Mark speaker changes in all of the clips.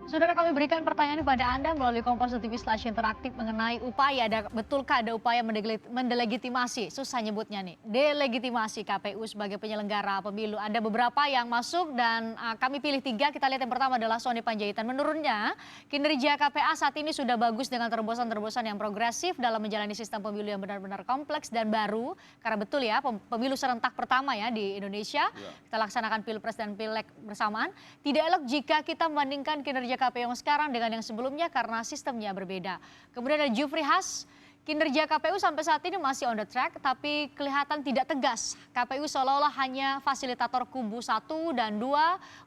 Speaker 1: Saudara, kami berikan pertanyaan kepada Anda melalui Kompas TV interaktif mengenai betulkah ada upaya mendelegitimasi, susah nyebutnya nih, delegitimasi KPU sebagai penyelenggara pemilu. Ada beberapa yang masuk dan kami pilih 3, kita lihat yang pertama adalah Sony Panjaitan. Menurutnya kinerja KPA saat ini sudah bagus dengan terobosan-terobosan yang progresif dalam menjalani sistem pemilu yang benar-benar kompleks dan baru. Karena betul ya, pemilu serentak pertama ya di Indonesia, kita laksanakan Pilpres dan Pileg bersamaan. Tidak elok jika kita membandingkan kinerja KPU yang sekarang dengan yang sebelumnya karena sistemnya berbeda. Kemudian ada Jufri Has, kinerja KPU sampai saat ini masih on the track tapi kelihatan tidak tegas. KPU seolah-olah hanya fasilitator kubu 1 dan 2,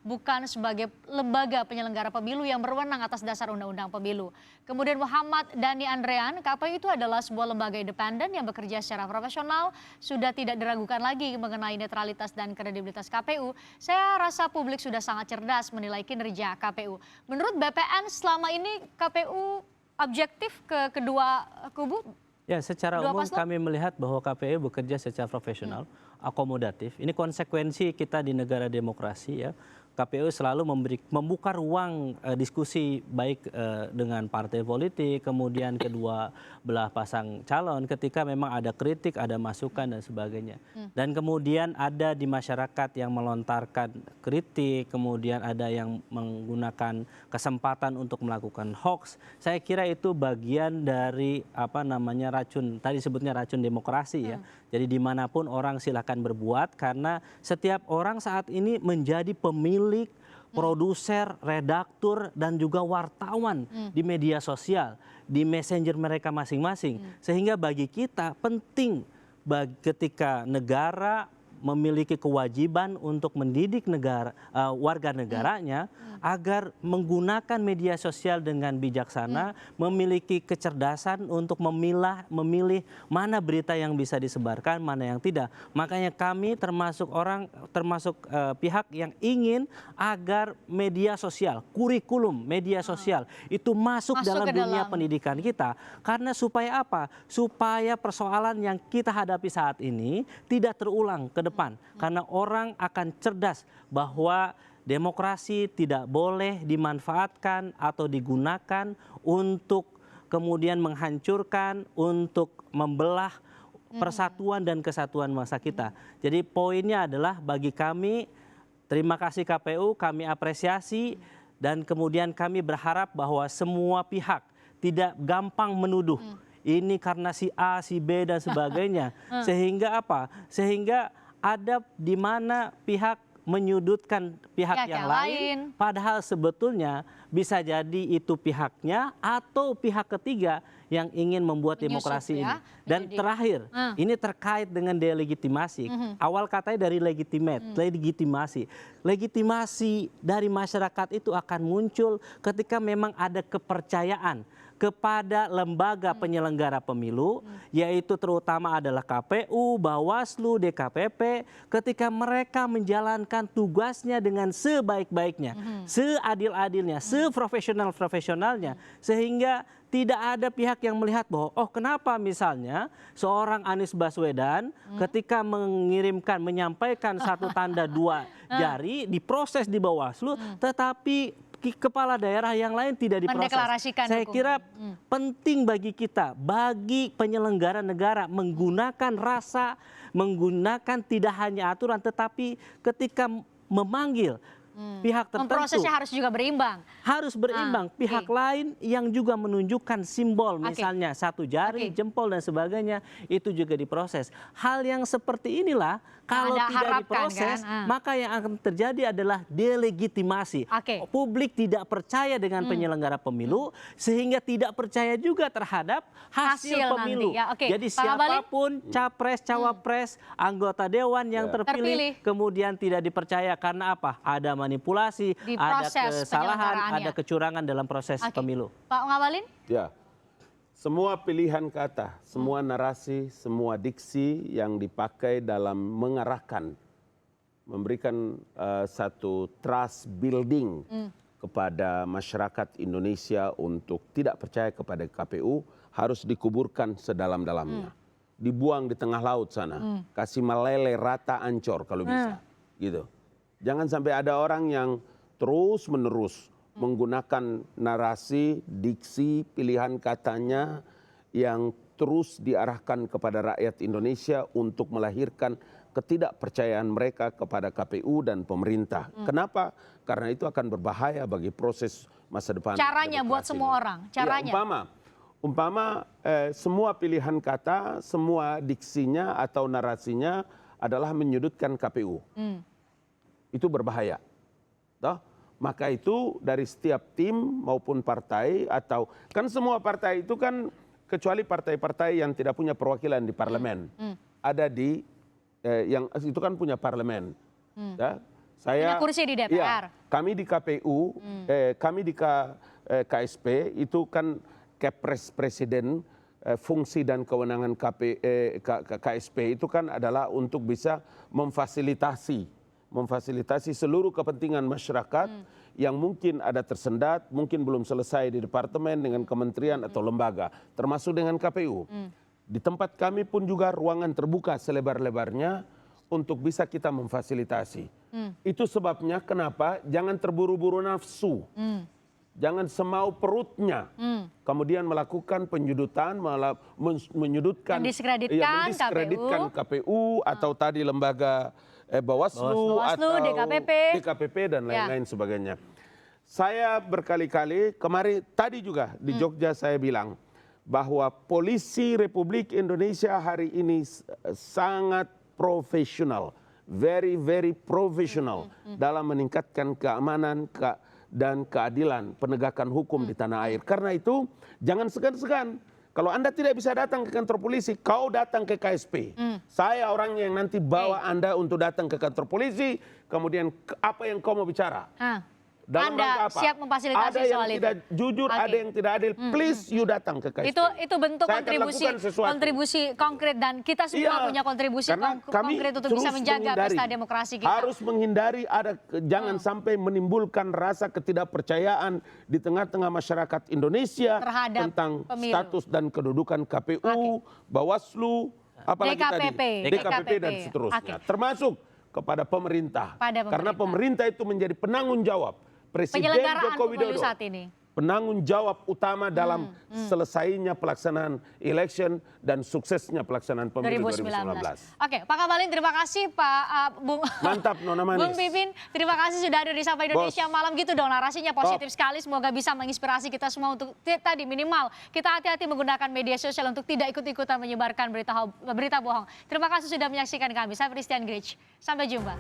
Speaker 1: bukan sebagai lembaga penyelenggara pemilu yang berwenang atas dasar undang-undang pemilu. Kemudian Muhammad Dhani Andrean, KPU itu adalah sebuah lembaga independen yang bekerja secara profesional, sudah tidak diragukan lagi mengenai netralitas dan kredibilitas KPU. Saya rasa publik sudah sangat cerdas menilai kinerja KPU. Menurut BPN selama ini KPU objektif ke kedua kubu?
Speaker 2: Ya, secara umum kami melihat bahwa KPU bekerja secara profesional, akomodatif. Ini konsekuensi kita di negara demokrasi ya. KPU selalu membuka ruang diskusi baik dengan partai politik, kemudian kedua belah pasang calon ketika memang ada kritik, ada masukan dan sebagainya. Dan kemudian ada di masyarakat yang melontarkan kritik, kemudian ada yang menggunakan kesempatan untuk melakukan hoax. Saya kira itu bagian dari racun, tadi sebutnya racun demokrasi ya. Jadi dimanapun orang silakan berbuat karena setiap orang saat ini menjadi pemilik, produser, redaktur dan juga wartawan di media sosial, di messenger mereka masing-masing. Sehingga bagi kita penting ketika negara memiliki kewajiban untuk mendidik warga negaranya agar menggunakan media sosial dengan bijaksana, memiliki kecerdasan untuk memilih mana berita yang bisa disebarkan, mana yang tidak. Makanya kami termasuk pihak yang ingin agar media sosial, kurikulum media sosial itu masuk dalam dunia pendidikan kita. Karena supaya apa? Supaya persoalan yang kita hadapi saat ini tidak terulang ke depan. Karena orang akan cerdas bahwa demokrasi tidak boleh dimanfaatkan atau digunakan untuk kemudian menghancurkan, untuk membelah persatuan dan kesatuan bangsa kita. Jadi poinnya adalah bagi kami, terima kasih KPU, kami apresiasi dan kemudian kami berharap bahwa semua pihak tidak gampang menuduh. Ini karena si A, si B dan sebagainya. Sehingga apa? Sehingga ada di mana pihak menyudutkan pihak yang lain, padahal sebetulnya bisa jadi itu pihaknya atau pihak ketiga yang ingin membuat demokrasi ini. Dan terakhir, ini terkait dengan delegitimasi. Awal katanya dari legitimasi. Legitimasi dari masyarakat itu akan muncul ketika memang ada kepercayaan kepada lembaga penyelenggara pemilu, yaitu terutama adalah KPU, Bawaslu, DKPP, ketika mereka menjalankan tugasnya dengan sebaik-baiknya, seadil-adilnya, seprofesional-profesionalnya, sehingga tidak ada pihak yang melihat bahwa, oh kenapa misalnya seorang Anies Baswedan ketika menyampaikan satu tanda 2 jari diproses di Bawaslu, tetapi kepala daerah yang lain tidak diproses. Saya kira penting bagi kita, bagi penyelenggara negara menggunakan rasa, menggunakan tidak hanya aturan, tetapi ketika memanggil pihak tertentu.
Speaker 1: Prosesnya harus juga berimbang.
Speaker 2: Harus berimbang. Pihak lain yang juga menunjukkan simbol, misalnya satu jari, jempol dan sebagainya, itu juga diproses. Hal yang seperti inilah kalau tidak diproses, maka yang akan terjadi adalah delegitimasi. Publik tidak percaya dengan penyelenggara pemilu, sehingga tidak percaya juga terhadap hasil pemilu. Jadi siapapun capres, cawapres, anggota dewan yang terpilih, kemudian tidak dipercaya karena apa? Ada manipulasi, ada kesalahan, ada kecurangan dalam proses pemilu.
Speaker 1: Pak Ngabalin?
Speaker 3: Ya. Semua pilihan kata, semua narasi, semua diksi yang dipakai dalam mengarahkan, memberikan satu trust building kepada masyarakat Indonesia untuk tidak percaya kepada KPU harus dikuburkan sedalam-dalamnya. Dibuang di tengah laut sana, kasih meleleh rata Ancor kalau bisa. Gitu. Jangan sampai ada orang yang terus-menerus menggunakan narasi, diksi, pilihan katanya yang terus diarahkan kepada rakyat Indonesia untuk melahirkan ketidakpercayaan mereka kepada KPU dan pemerintah. Kenapa? Karena itu akan berbahaya bagi proses masa depan.
Speaker 1: Caranya buat semua orang, caranya.
Speaker 3: Ya, umpama semua pilihan kata, semua diksinya atau narasinya adalah menyudutkan KPU. Itu berbahaya. Toh? Maka itu dari setiap tim maupun partai atau kan semua partai itu kan kecuali partai-partai yang tidak punya perwakilan di parlemen. Ada di yang itu kan punya parlemen. Ya, saya
Speaker 1: punya kursi di DPR.
Speaker 3: Ya, kami di KPU, kami di KSP itu kan Kepres Presiden, fungsi dan kewenangan KSP itu kan adalah untuk bisa memfasilitasi seluruh kepentingan masyarakat yang mungkin ada tersendat, mungkin belum selesai di departemen dengan kementerian atau lembaga, termasuk dengan KPU. Di tempat kami pun juga ruangan terbuka selebar-lebarnya untuk bisa kita memfasilitasi. Itu sebabnya kenapa jangan terburu-buru nafsu. Jangan semau perutnya. Kemudian melakukan penjudutan, menyudutkan, mendiskreditkan KPU atau tadi lembaga Bawaslu atau DKPP dan lain-lain sebagainya. Saya berkali-kali tadi juga di Jogja saya bilang bahwa polisi Republik Indonesia hari ini sangat profesional, very profesional dalam meningkatkan keamanan dan keadilan penegakan hukum di tanah air. Karena itu jangan segan-segan. Kalau Anda tidak bisa datang ke kantor polisi, kau datang ke KSP. Saya orang yang nanti bawa Anda untuk datang ke kantor polisi, kemudian apa yang kau mau bicara. Dalam
Speaker 1: Anda
Speaker 3: apa?
Speaker 1: siap memfasilitasi
Speaker 3: ada yang
Speaker 1: soal
Speaker 3: tidak jujur, ada yang tidak adil. Please you datang ke KSP.
Speaker 1: Itu bentuk kontribusi konkret dan kita semua punya kontribusi konkret untuk bisa menjaga pesta demokrasi kita.
Speaker 3: Harus menghindari jangan sampai menimbulkan rasa ketidakpercayaan di tengah-tengah masyarakat Indonesia
Speaker 1: terhadap
Speaker 3: tentang
Speaker 1: pemilu.
Speaker 3: Status dan kedudukan KPU, Bawaslu, apalagi DKPP dan seterusnya. Termasuk kepada pemerintah. Karena pemerintah itu menjadi penanggung jawab. Presiden Joko Widodo
Speaker 1: saat ini.
Speaker 3: Penanggung jawab utama dalam selesainya pelaksanaan election dan suksesnya pelaksanaan pemilu 2019.
Speaker 1: Oke, Pak Ngabalin terima kasih, Pak Bung.
Speaker 3: Mantap Nona Manis.
Speaker 1: Bung Pipin, terima kasih sudah hadir di Sapa Indonesia malam gitu dong. Narasinya positif sekali, semoga bisa menginspirasi kita semua untuk tadi minimal kita hati-hati menggunakan media sosial untuk tidak ikut-ikutan menyebarkan berita bohong. Terima kasih sudah menyaksikan kami. Saya Christian Grich. Sampai jumpa.